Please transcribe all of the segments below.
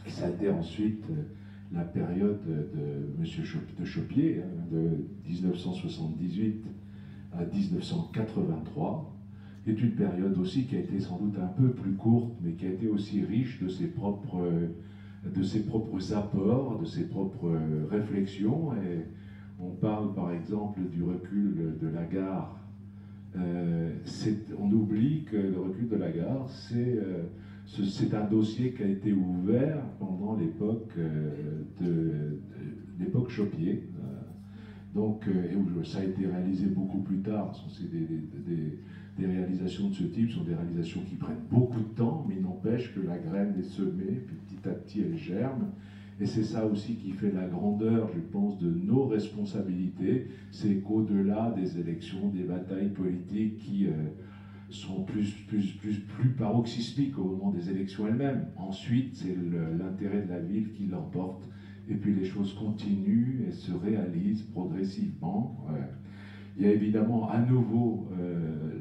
Ça a été ensuite la période de de Chopier, hein, de 1978 à 1983, qui est une période aussi qui a été sans doute un peu plus courte, mais qui a été aussi riche de ses propres apports, de ses propres réflexions. Et on parle par exemple du recul de la gare. On oublie que le recul de la gare, c'est un dossier qui a été ouvert pendant l'époque l'époque Chopier. Et ça a été réalisé beaucoup plus tard. Des réalisations de ce type sont des réalisations qui prennent beaucoup de temps, mais il n'empêche que la graine est semée, puis petit à petit elle germe. Et c'est ça aussi qui fait la grandeur, je pense, de nos responsabilités. C'est qu'au-delà des élections, des batailles politiques qui sont plus paroxysmiques au moment des élections elles-mêmes. Ensuite, c'est l'intérêt de la ville qui l'emporte. Et puis les choses continuent et se réalisent progressivement. Il y a évidemment à nouveau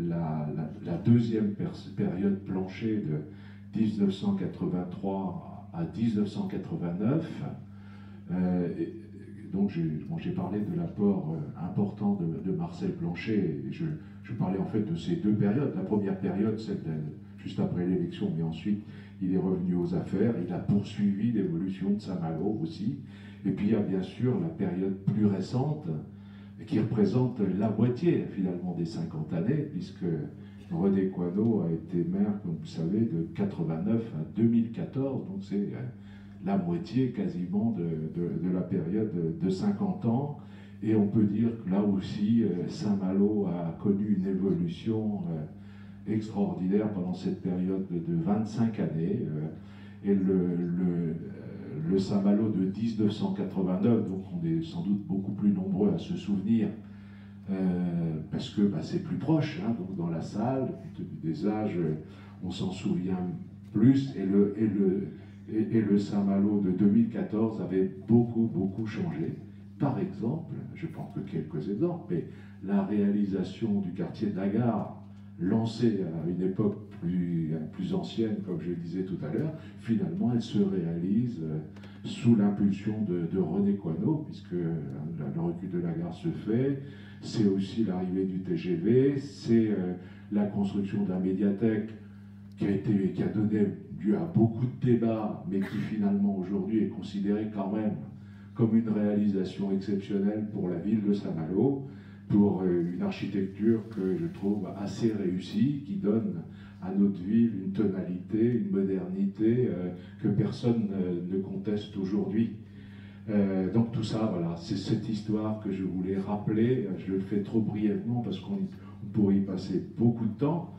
la deuxième période Blanchet de 1983 à 1989. Donc j'ai parlé de l'apport important de Marcel Blanchet. Et je parlais en fait de ces deux périodes. La première période, celle juste après l'élection, mais ensuite il est revenu aux affaires. Il a poursuivi l'évolution de Saint-Malo aussi. Et puis il y a bien sûr la période plus récente qui représente la moitié finalement des 50 années, puisque René Coinneau a été maire, comme vous savez, de 89 à 2014. Donc c'est la moitié quasiment de la période de 50 ans. Et on peut dire que là aussi, Saint-Malo a connu une évolution extraordinaire pendant cette période de 25 années. Et le Saint-Malo de 1989, donc on est sans doute beaucoup plus nombreux à se souvenir, parce que c'est plus proche, hein, donc dans la salle, des âges, on s'en souvient plus, et le Saint-Malo de 2014 avait beaucoup changé. Par exemple, je prends que quelques exemples, mais la réalisation du quartier de la Gare, lancée à une époque plus ancienne, comme je le disais tout à l'heure, finalement elle se réalise sous l'impulsion de René Coinneau, puisque le recul de la gare se fait. C'est aussi l'arrivée du TGV, c'est la construction de la médiathèque qui a donné lieu à beaucoup de débats, mais qui finalement aujourd'hui est considérée quand même comme une réalisation exceptionnelle pour la ville de Saint-Malo, pour une architecture que je trouve assez réussie, qui donne à notre ville une tonalité, une modernité que personne ne conteste aujourd'hui. Donc tout ça, voilà, c'est cette histoire que je voulais rappeler. Je le fais trop brièvement parce qu'on pourrait y passer beaucoup de temps.